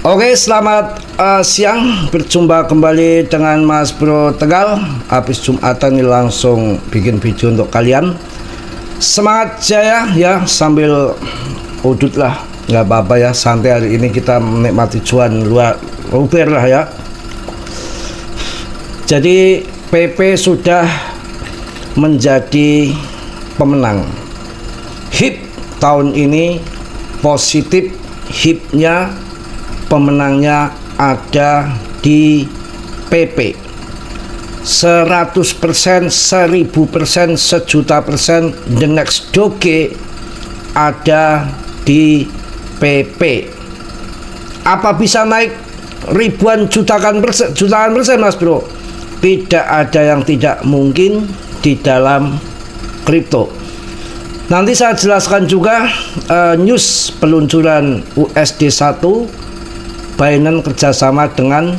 Oke, selamat siang. Berjumpa kembali dengan Mas Bro Tegal. Habis Jumatan ini langsung bikin video untuk kalian. Semangat jaya ya, sambil udut lah, nggak apa-apa ya, santai. Hari ini kita menikmati cuan luar lah ya. Jadi PP sudah menjadi pemenang HIP tahun ini. Positif HIP-nya, pemenangnya ada di PP. 100%, 1000%, sejuta persen, the next doge ada di PP. Apa bisa naik ribuan jutaan persen, Mas Bro? Tidak ada yang tidak mungkin di dalam kripto. Nanti saya jelaskan juga news peluncuran USD1. Binance kerjasama dengan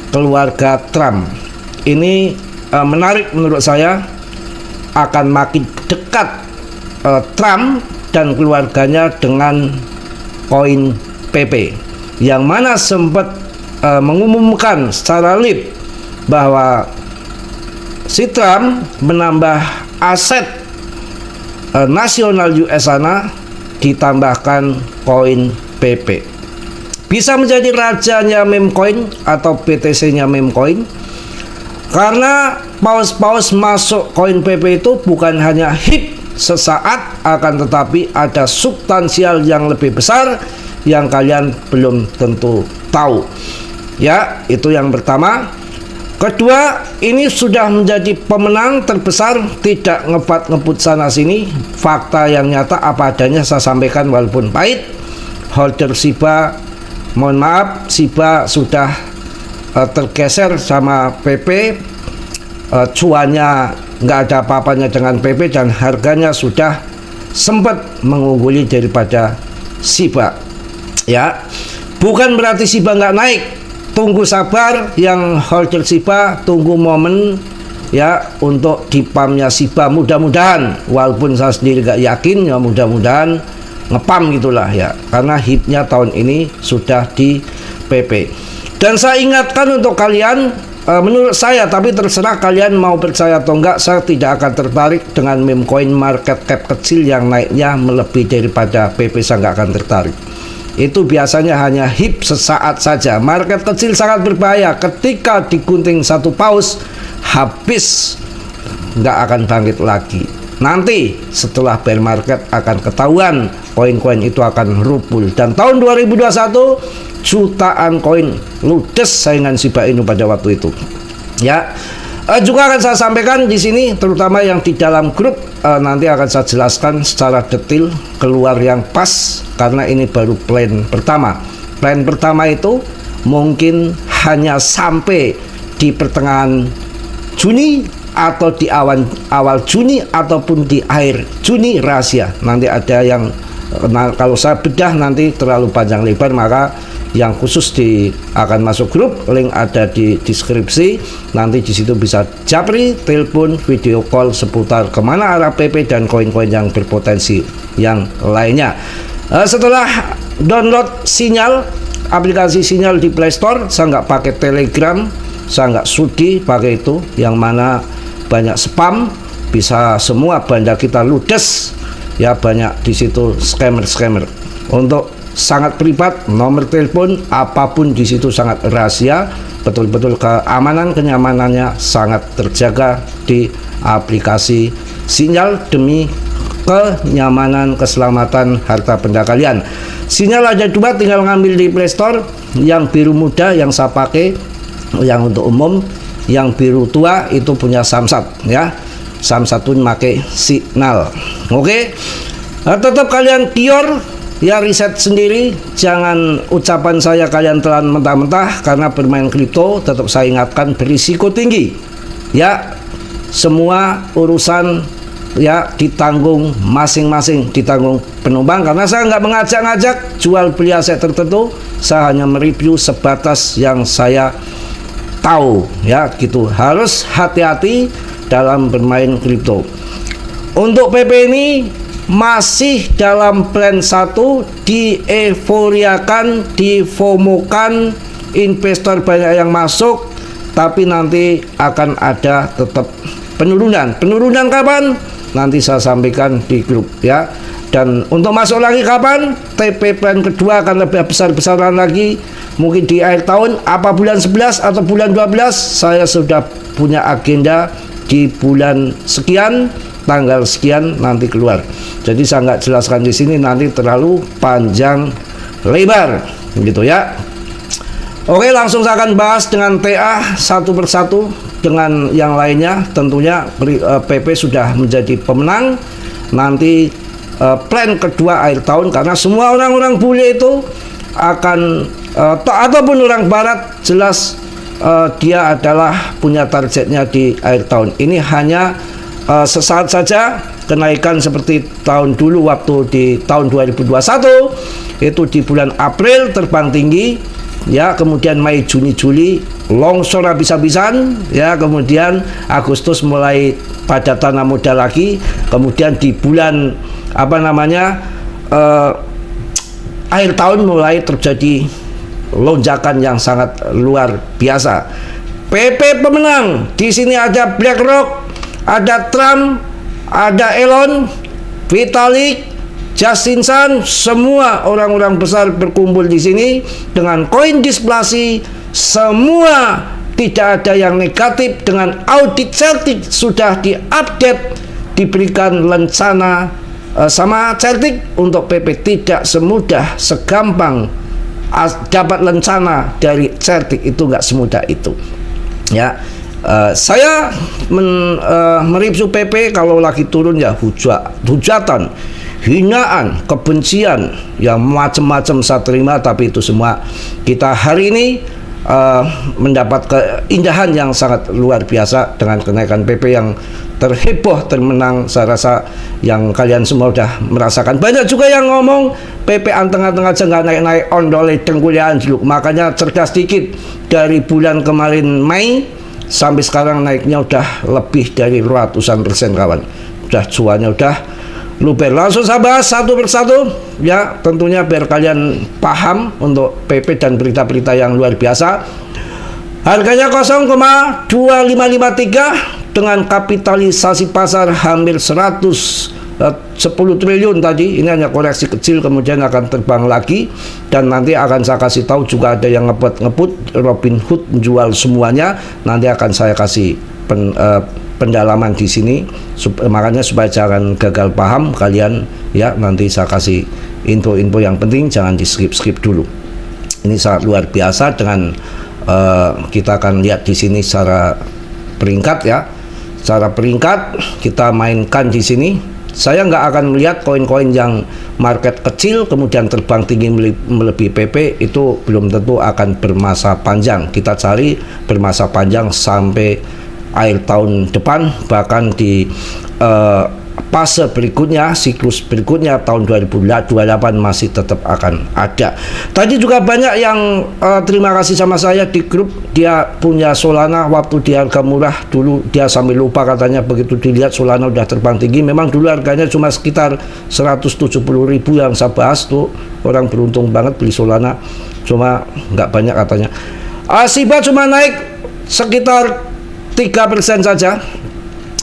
keluarga Trump. Ini menarik menurut saya. Akan makin dekat Trump dan keluarganya dengan koin PP, yang mana sempat mengumumkan secara live bahwa si Trump menambah aset nasional US sana, ditambahkan koin PP. Bisa menjadi rajanya meme coin atau BTC-nya meme coin, karena paus-paus masuk koin PP itu bukan hanya hit sesaat, akan tetapi ada substansial yang lebih besar yang kalian belum tentu tahu. Ya, itu yang pertama. Kedua, ini sudah menjadi pemenang terbesar, tidak ngebut sana sini. Fakta yang nyata apa adanya saya sampaikan walaupun pahit. Holder SIBA, mohon maaf, SIBA sudah tergeser sama PP. Cuannya nggak ada apa-apanya dengan PP dan harganya sudah sempat mengungguli daripada SIBA. Ya, bukan berarti SIBA nggak naik. Tunggu sabar yang holder SIBA, tunggu momen ya untuk di pumpnya SIBA. Mudah-mudahan, walaupun saya sendiri gak yakin, ya mudah-mudahan ngepam gitulah ya, karena HIP-nya tahun ini sudah di PP. Dan saya ingatkan untuk kalian, menurut saya, tapi terserah kalian mau percaya atau enggak, saya tidak akan tertarik dengan meme coin market cap kecil yang naiknya melebihi daripada PP. Saya nggak akan tertarik. Itu biasanya hanya hip sesaat saja. Market kecil sangat berbahaya. Ketika digunting satu paus, habis, nggak akan bangkit lagi. Nanti setelah bear market akan ketahuan koin-koin itu akan rupul. Dan tahun 2021 jutaan koin ludes saingan Shiba Inu pada waktu itu. Ya. Juga akan saya sampaikan di sini, terutama yang di dalam grup, nanti akan saya jelaskan secara detail keluar yang pas, karena ini baru plan pertama. Plan pertama itu mungkin hanya sampai di pertengahan Juni atau di awal Juni ataupun di akhir Juni, rahasia. Nanti ada yang kalau saya bedah nanti terlalu panjang lebar, maka yang khusus akan masuk grup, link ada di deskripsi. Nanti di situ bisa japri, telepon, video call seputar kemana arah PP dan koin-koin yang berpotensi yang lainnya. Setelah download Sinyal, aplikasi Sinyal di Play Store, saya nggak pakai Telegram, saya nggak sudi pakai itu, yang mana banyak spam, bisa semua benda kita ludes ya, banyak di situ scammer. Untuk sangat privat, nomor telepon apapun di situ sangat rahasia, betul-betul kenyamanannya sangat terjaga di aplikasi Sinyal demi kenyamanan, keselamatan harta benda kalian. Sinyal ada dua, tinggal ngambil di Play Store. Yang biru muda yang saya pakai, yang untuk umum. Yang biru tua itu punya Samsat ya. Samsat pun pakai Signal. Oke. Tetap kalian pure ya, riset sendiri, jangan ucapan saya kalian telan mentah-mentah, karena bermain kripto tetap saya ingatkan berisiko tinggi. Ya, semua urusan ya ditanggung masing-masing, ditanggung penumpang, karena saya nggak mengajak-ngajak jual beli aset tertentu, saya hanya mereview sebatas yang saya tahu ya gitu. Harus hati-hati dalam bermain kripto. Untuk PP ini masih dalam plan 1, dieforiakan, difomokan, investor banyak yang masuk, tapi nanti akan ada tetap penurunan. Penurunan kapan? Nanti saya sampaikan di grup ya. Dan untuk masuk lagi kapan? TP plan kedua akan lebih besar-besaran lagi, mungkin di akhir tahun, apa bulan 11 atau bulan 12. Saya sudah punya agenda di bulan sekian, tanggal sekian nanti keluar. Jadi saya nggak jelaskan di sini, nanti terlalu panjang lebar gitu ya. Oke, langsung saya akan bahas dengan TA satu persatu dengan yang lainnya. Tentunya PP sudah menjadi pemenang. Nanti plan kedua akhir tahun, karena semua orang-orang bule itu akan ataupun orang barat jelas dia adalah punya targetnya di akhir tahun. Ini hanya sesaat saja. Kenaikan seperti tahun dulu waktu di tahun 2021 itu di bulan April terbang tinggi ya, kemudian Mei, Juni, Juli longsor habis-habisan ya, kemudian Agustus mulai pada tanah modal lagi, kemudian di bulan akhir tahun mulai terjadi lonjakan yang sangat luar biasa. PP pemenang di sini ada BlackRock, ada Trump, ada Elon, Vitalik, Justin Sun, semua orang-orang besar berkumpul di sini dengan koin displasi. Semua tidak ada yang negatif. Dengan audit Celtic sudah diupdate, diberikan lencana sama Celtic untuk PP. Tidak semudah segampang dapat lencana dari Celtic, itu nggak semudah itu ya. Saya mereview PP kalau lagi turun ya hujatan, hinaan, kebencian, yang macam-macam saya terima, tapi itu semua kita hari ini mendapat keindahan yang sangat luar biasa dengan kenaikan PP yang terheboh, termenang. Saya rasa yang kalian semua sudah merasakan. Banyak juga yang ngomong PP anteng-anteng aja nggak naik-naik, ondole dengkulian dulu. Makanya cerdas dikit, dari bulan kemarin Mei sampai sekarang naiknya udah lebih dari ratusan persen kawan. Udah cuannya udah luber. Langsung saya bahas satu persatu ya, tentunya biar kalian paham untuk PP dan berita-berita yang luar biasa. Harganya 0,2553 dengan kapitalisasi pasar hampir 110 triliun tadi. Ini hanya koreksi kecil, kemudian akan terbang lagi, dan nanti akan saya kasih tahu juga ada yang ngebut Robinhood jual semuanya. Nanti akan saya kasih pendalaman di sini, makanya supaya jangan gagal paham kalian ya. Nanti saya kasih info-info yang penting, jangan di skip dulu. Ini sangat luar biasa. Dengan kita akan lihat di sini secara peringkat ya, secara peringkat kita mainkan di sini. Saya nggak akan melihat koin-koin yang market kecil kemudian terbang tinggi melebihi PP, itu belum tentu akan bermasa panjang. Kita cari bermasa panjang sampai akhir tahun depan, bahkan di fase berikutnya, siklus berikutnya tahun 2028 masih tetap akan ada. Tadi juga banyak yang terima kasih sama saya di grup. Dia punya Solana waktu di harga murah dulu, dia sampai lupa katanya begitu dilihat Solana udah terbang tinggi. Memang dulu harganya cuma sekitar 170.000 yang saya bahas tuh, orang beruntung banget beli Solana, cuma nggak banyak katanya. Shiba cuma naik sekitar 3% saja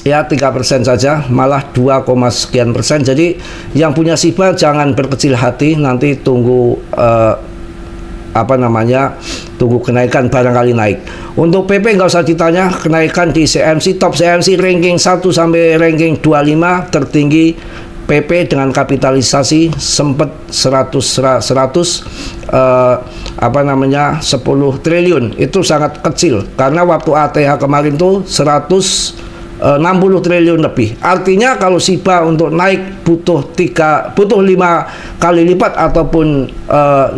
ya, 3% saja, malah 2, sekian persen. Jadi yang punya Shiba jangan berkecil hati, nanti tunggu tunggu kenaikan, barangkali naik. Untuk PP nggak usah ditanya, kenaikan di CMC, top CMC ranking 1 sampai ranking 25 tertinggi PP dengan kapitalisasi sempat 10 triliun. Itu sangat kecil karena waktu ATH kemarin tuh 160 triliun lebih. Artinya kalau Shiba untuk naik butuh 5 kali lipat ataupun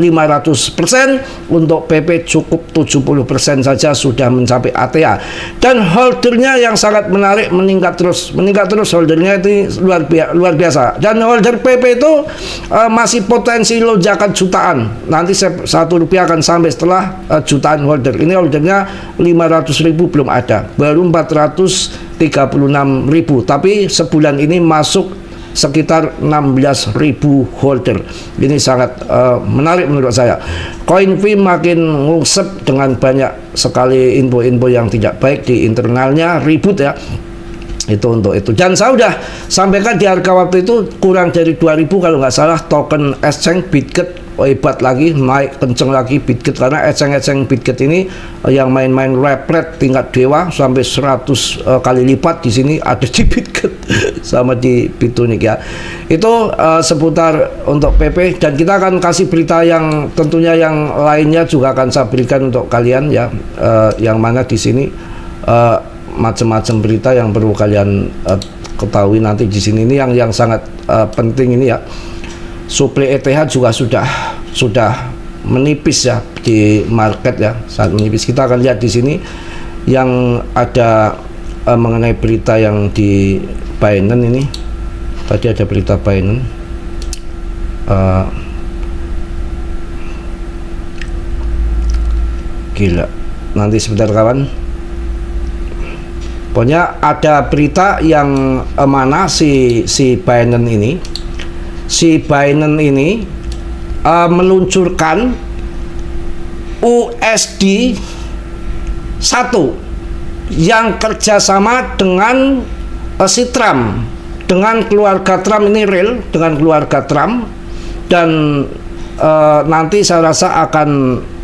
500%. Untuk PP cukup 70% saja sudah mencapai ATA. Dan holdernya yang sangat menarik, meningkat terus holdernya itu luar biasa. Dan holder PP itu masih potensi lonjakan jutaan. Nanti Rp1 akan sampai setelah jutaan holder. Ini holdernya 500.000 belum ada, baru 436.000, tapi sebulan ini masuk sekitar 16.000 holder. Ini sangat menarik menurut saya. CoinV makin ngungsep dengan banyak sekali info-info yang tidak baik di internalnya, ribut ya. Itu untuk itu. Dan saya sudah sampaikan di harga waktu itu kurang dari 2.000 kalau nggak salah token exchange Bitget hebat lagi, naik kenceng lagi Bitget, karena exchange Bitget ini yang main-main repret tingkat dewa sampai 100 kali lipat di sini ada di Bitget sama di Bitunik ya. Itu seputar untuk PP, dan kita akan kasih berita yang tentunya yang lainnya juga akan saya berikan untuk kalian ya, yang mana di sini macam-macam berita yang perlu kalian ketahui nanti di sini. Ini yang sangat penting ini ya. Suplai ETH juga sudah menipis ya di market ya, sangat menipis. Kita akan lihat di sini yang ada mengenai berita yang di Binance ini. Tadi ada berita Binance. Gila. Nanti sebentar kawan. Pokoknya ada berita yang mana si Binance ini, meluncurkan USD 1 yang kerjasama dengan si Trump, dengan keluarga Trump. Ini real dengan keluarga Trump, dan nanti saya rasa akan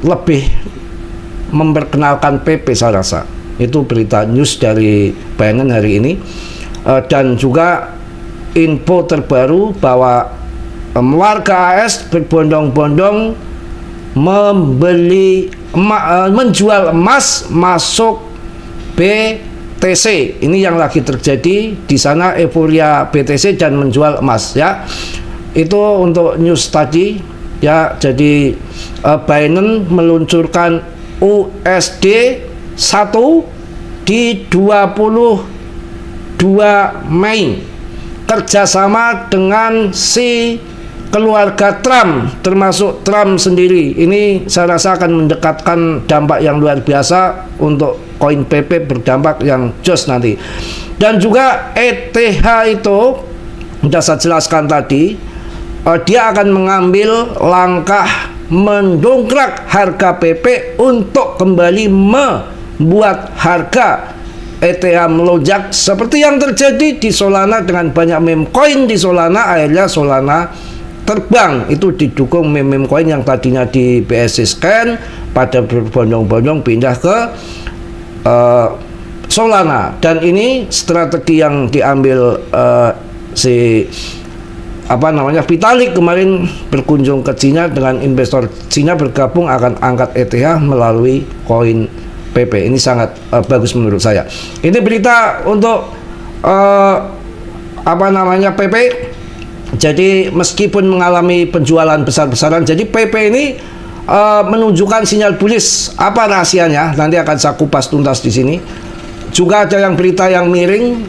lebih memperkenalkan PP, saya rasa. Itu berita news dari Binance hari ini. Dan juga info terbaru bahwa warga AS berbondong-bondong menjual emas masuk BTC. Ini yang lagi terjadi di sana, euforia BTC dan menjual emas ya. Itu untuk news tadi ya. Jadi Binance meluncurkan USD 1 di 22 Mei kerjasama dengan si keluarga Trump, termasuk Trump sendiri. Ini saya rasa akan mendekatkan dampak yang luar biasa untuk koin PP, berdampak yang jos nanti. Dan juga ETH itu sudah saya jelaskan tadi, dia akan mengambil langkah mendongkrak harga PP untuk kembali membuat harga ETH melonjak seperti yang terjadi di Solana. Dengan banyak meme coin di Solana, akhirnya Solana terbang. Itu didukung meme coin yang tadinya di BSC Scan pada berbondong-bondong pindah ke Solana. Dan ini strategi yang diambil Vitalik kemarin berkunjung ke Cina dengan investor Cina, bergabung akan angkat ETH melalui koin PP. Ini sangat bagus menurut saya. Ini berita untuk PP. Jadi meskipun mengalami penjualan besar-besaran, jadi PP ini menunjukkan sinyal bullish. Apa rahasianya? Nanti akan saya kupas tuntas di sini. Juga ada yang berita yang miring,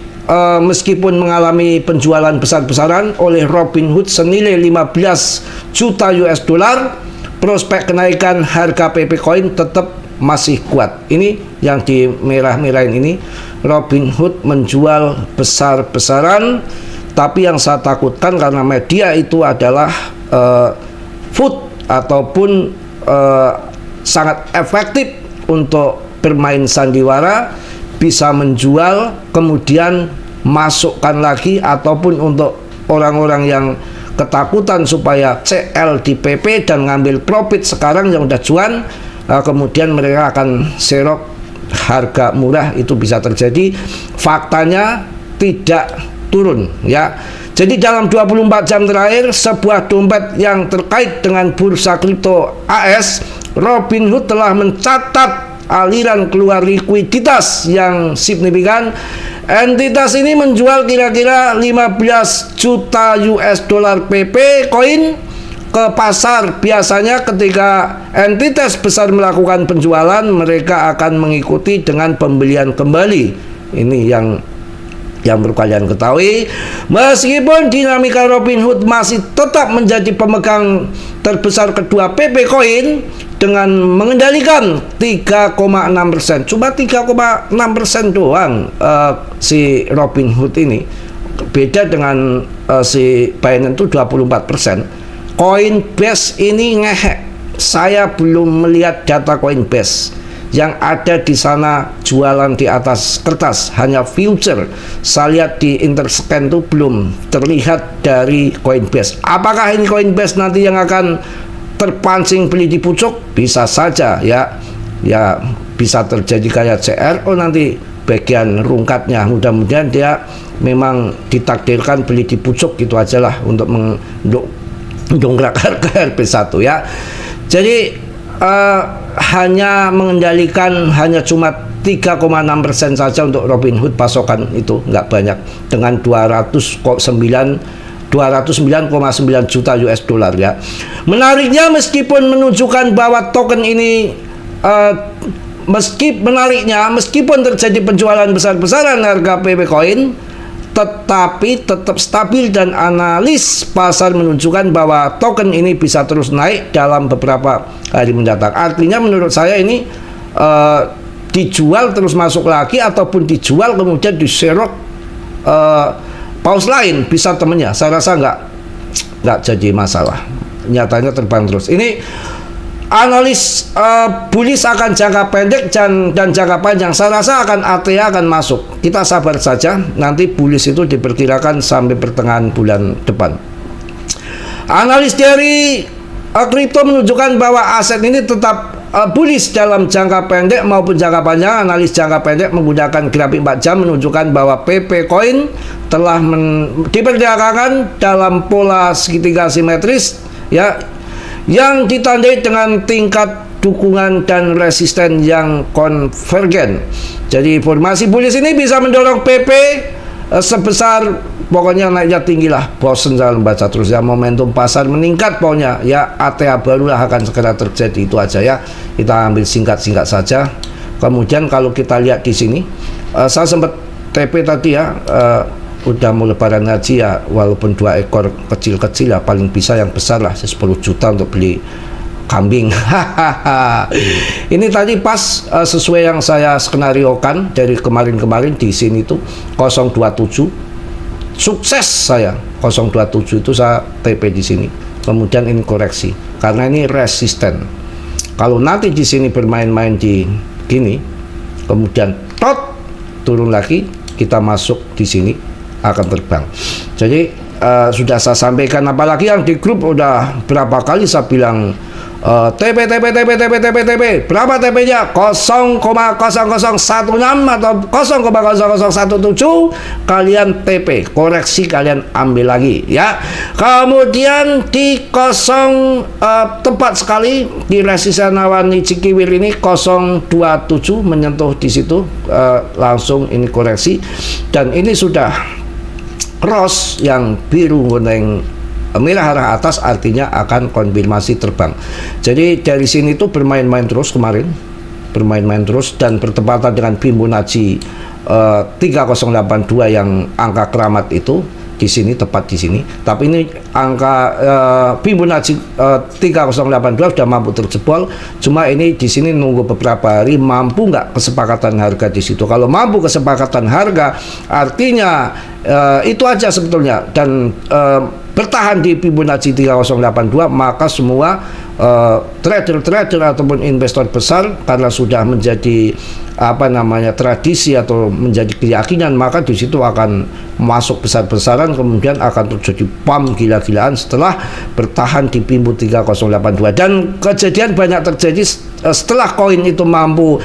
meskipun mengalami penjualan besar-besaran oleh Robinhood senilai 15 juta US dollar, prospek kenaikan harga PP coin tetap masih kuat. Ini yang di merah-merahin ini, Robinhood menjual besar-besaran. Tapi yang saya takutkan karena media itu adalah food ataupun sangat efektif untuk bermain sandiwara, bisa menjual kemudian masukkan lagi, ataupun untuk orang-orang yang ketakutan supaya CL di PP dan ngambil profit sekarang yang udah cuan, kemudian mereka akan serok harga murah. Itu bisa terjadi. Faktanya tidak turun ya. Jadi dalam 24 jam terakhir, sebuah dompet yang terkait dengan bursa kripto AS, Robinhood telah mencatat aliran keluar likuiditas yang signifikan. Entitas ini menjual kira-kira 15 juta US dollar PP coin ke pasar. Biasanya ketika entitas besar melakukan penjualan, mereka akan mengikuti dengan pembelian kembali. Ini yang perlu kalian ketahui. Meskipun dinamika Robinhood masih tetap menjadi pemegang terbesar kedua PP coin dengan mengendalikan 3,6%, cuma 3,6% doang si Robinhood ini. beda dengan si Binance itu 24%. Coinbase ini ngehek. Saya belum melihat data Coinbase. Yang ada di sana jualan di atas kertas, hanya future. Saya lihat di Interscan itu belum terlihat dari Coinbase. Apakah ini Coinbase nanti yang akan terpancing beli di pucuk? Bisa saja ya. Ya bisa terjadi kayak CRO nanti bagian rungkatnya. Mudah-mudahan dia memang ditakdirkan beli di pucuk gitu aja lah untuk mendongkrak harga RP1 ya. Jadi hanya mengendalikan hanya cuma 3,6% saja untuk Robinhood, pasokan itu nggak banyak dengan 209,9 juta US dollar ya. Menariknya meskipun menunjukkan bahwa token ini meskipun terjadi penjualan besar-besaran harga PP Coin, tetapi tetap stabil dan analis pasar menunjukkan bahwa token ini bisa terus naik dalam beberapa hari mendatang. Artinya menurut saya ini dijual terus masuk lagi ataupun dijual kemudian diserok paus lain bisa temennya. Saya rasa nggak jadi masalah. Nyatanya terbang terus. Ini analis bullish akan jangka pendek dan jangka panjang. Saya rasa akan ATA akan masuk. Kita sabar saja. Nanti bullish itu diperkirakan sampai pertengahan bulan depan. Analis dari kripto menunjukkan bahwa aset ini tetap bullish dalam jangka pendek maupun jangka panjang. Analis jangka pendek menggunakan grafik 4 jam menunjukkan bahwa PP Coin telah diperkirakan dalam pola segitiga simetris ya, yang ditandai dengan tingkat dukungan dan resisten yang konvergen. Jadi formasi bullish ini bisa mendorong PP sebesar, pokoknya naiknya tinggi lah. Bosen jangan baca terus ya, momentum pasar meningkat pokoknya ya. ATA barulah akan segera terjadi, itu aja ya. Kita ambil singkat-singkat saja. Kemudian kalau kita lihat di sini, saya sempat TP tadi ya, udah mau lebaran haji ya, walaupun 2 ekor kecil-kecil ya, paling bisa yang besar lah 10 juta untuk beli kambing. Ini tadi pas sesuai yang saya skenariokan dari kemarin-kemarin di sini tuh 027 sukses saya 027 itu saya TP di sini. Kemudian ini koreksi karena ini resisten. Kalau nanti di sini bermain-main di gini, kemudian turun lagi, kita masuk di sini akan terbang. Jadi sudah saya sampaikan, apalagi yang di grup udah berapa kali saya bilang TP berapa TP-nya 0,0016 atau 0,0017, kalian TP koreksi, kalian ambil lagi ya. Kemudian di tepat sekali di resisten awan Cikiwir ini 027 menyentuh di situ, langsung ini koreksi, dan ini sudah cross yang biru kuning merah arah atas, artinya akan konfirmasi terbang. Jadi dari sini tuh bermain-main terus kemarin, bermain-main terus, dan bertepatan dengan Fibonacci 3082 yang angka keramat itu di sini, tepat di sini. Tapi ini angka Fibonacci 3082 sudah mampu terjebol. Cuma ini di sini nunggu beberapa hari, mampu nggak kesepakatan harga di situ. Kalau mampu kesepakatan harga, artinya itu aja sebetulnya, dan bertahan di Fibonacci 3082, maka semua trader-trader ataupun investor besar, karena sudah menjadi tradisi atau menjadi keyakinan, maka di situ akan masuk besar-besaran, kemudian akan terjadi pump gila-gilaan setelah bertahan di Fibonacci 3082. Dan kejadian banyak terjadi setelah koin itu mampu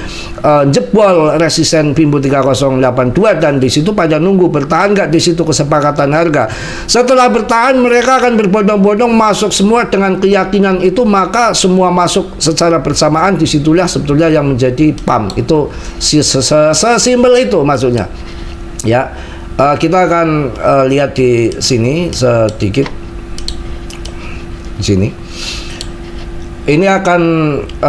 jebol resisten Fibonacci 3082, dan di situ pada nunggu bertahan nggak di situ kesepakatan harga. Setelah bertahan, mereka akan berbondong-bondong masuk semua dengan keyakinan itu, maka semua masuk secara bersamaan. Disitulah sebetulnya yang menjadi pump. Itu sesimpel itu maksudnya ya. Kita akan lihat di sini sedikit. Di sini ini akan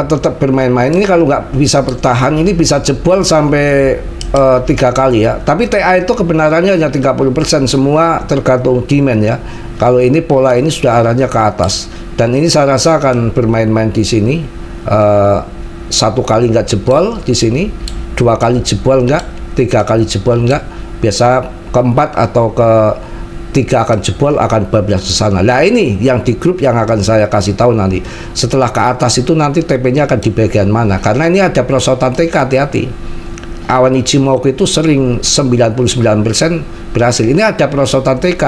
tetap bermain-main. Ini kalau nggak bisa bertahan, ini bisa jebol sampai 3 kali ya. Tapi TA itu kebenarannya hanya 30%, semua tergantung demand ya. Kalau ini pola ini sudah arahnya ke atas, dan ini saya rasa akan bermain-main di sini. 1 kali nggak jebol di sini, 2 kali jebol nggak, 3 kali jebol nggak, biasa keempat atau ketiga akan jebol, akan bablas ke sana. Nah ini yang di grup yang akan saya kasih tahu nanti. Setelah ke atas itu nanti TP-nya akan di bagian mana, karena ini ada perosotan TK, hati-hati. Awan Ichimoku itu sering 99% berhasil. Ini ada perosotan TK.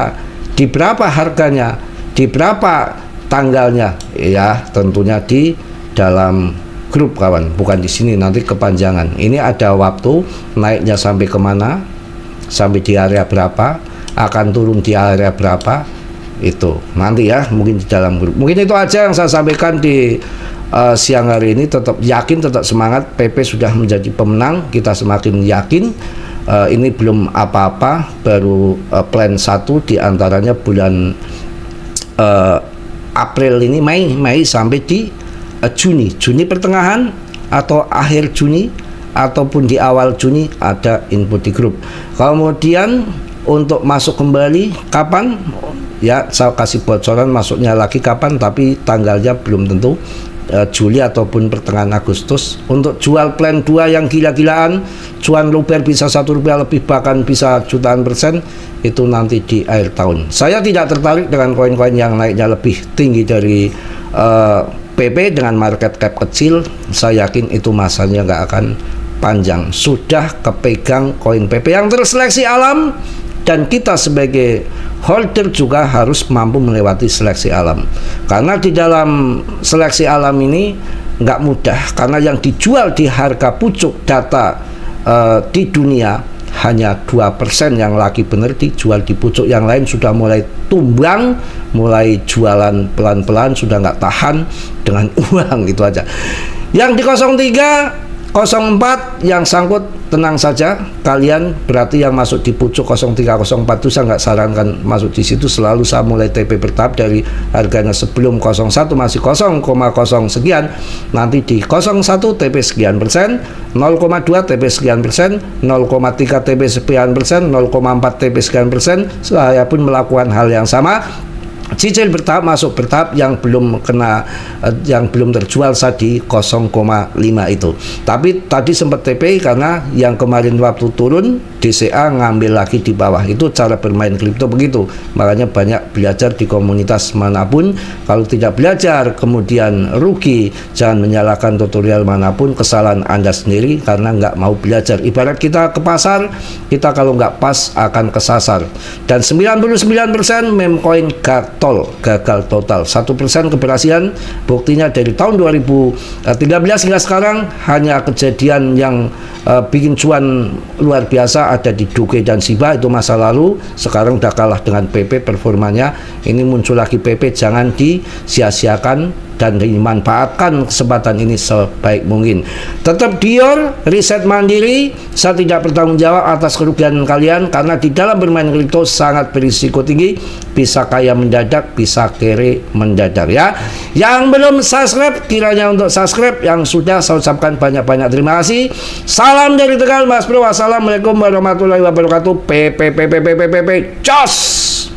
Di berapa harganya, di berapa tanggalnya, ya tentunya di dalam grup kawan, bukan di sini, nanti kepanjangan. Ini ada waktu naiknya sampai kemana, sampai di area berapa, akan turun di area berapa, itu nanti ya, mungkin di dalam grup. Mungkin itu aja yang saya sampaikan di siang hari ini. Tetap yakin, tetap semangat, PP sudah menjadi pemenang, kita semakin yakin. Ini belum apa-apa, baru plan 1 diantaranya bulan April ini, Mei sampai di Juni pertengahan atau akhir Juni ataupun di awal Juni ada input di grup. Kemudian untuk masuk kembali kapan, ya saya kasih bocoran masuknya lagi kapan, tapi tanggalnya belum tentu, Juli ataupun pertengahan Agustus. Untuk jual plan 2 yang gila-gilaan, cuan luber bisa Rp1 lebih, bahkan bisa jutaan persen, itu nanti di akhir tahun. Saya tidak tertarik dengan koin-koin yang naiknya lebih tinggi dari PP dengan market cap kecil. Saya yakin itu masanya nggak akan panjang. Sudah kepegang koin PP yang terseleksi alam, dan kita sebagai holder juga harus mampu melewati seleksi alam, karena di dalam seleksi alam ini nggak mudah, karena yang dijual di harga pucuk data di dunia hanya 2% yang lagi benar dijual di pucuk, yang lain sudah mulai tumbang, mulai jualan pelan-pelan, sudah nggak tahan dengan uang. Itu aja. Yang di 03 04 yang sangkut, tenang saja kalian, berarti yang masuk di pucuk 03 04 itu saya nggak sarankan masuk di situ. Selalu saya mulai TP bertahap dari harganya sebelum 01 masih 0,0 sekian, nanti di 01 TP sekian persen, 0,2 TP sekian persen, 0,3 TP sekian persen, 0,4 TP sekian persen. Saya pun melakukan hal yang sama, cicil bertahap, masuk bertahap, yang belum kena, yang belum terjual saya di 0,5 itu. Tapi tadi sempat TP karena yang kemarin waktu turun DCA ngambil lagi di bawah. Itu cara bermain kripto begitu. Makanya banyak belajar di komunitas manapun. Kalau tidak belajar kemudian rugi, jangan menyalahkan tutorial manapun, kesalahan Anda sendiri karena nggak mau belajar. Ibarat kita ke pasar, kita kalau nggak pas akan kesasar. Dan 99% meme coin gagal total. 1% keberhasilan, buktinya dari tahun 2013 hingga sekarang hanya kejadian yang bikin cuan luar biasa ada di Doge dan Shiba, itu masa lalu. Sekarang udah kalah dengan PP performanya. Ini muncul lagi PP, jangan disia-siakan dan dimanfaatkan kesempatan ini sebaik mungkin. Tetap Dior, riset mandiri. Saya tidak bertanggung jawab atas kerugian kalian, karena di dalam bermain kripto sangat berisiko tinggi, bisa kaya mendadak, bisa kere mendadak ya. Yang belum subscribe, kiranya untuk subscribe. Yang sudah, saya ucapkan banyak-banyak terima kasih. Salam dari Tegal Mas Bro. Wassalamualaikum warahmatullahi wabarakatuh. PP Jos.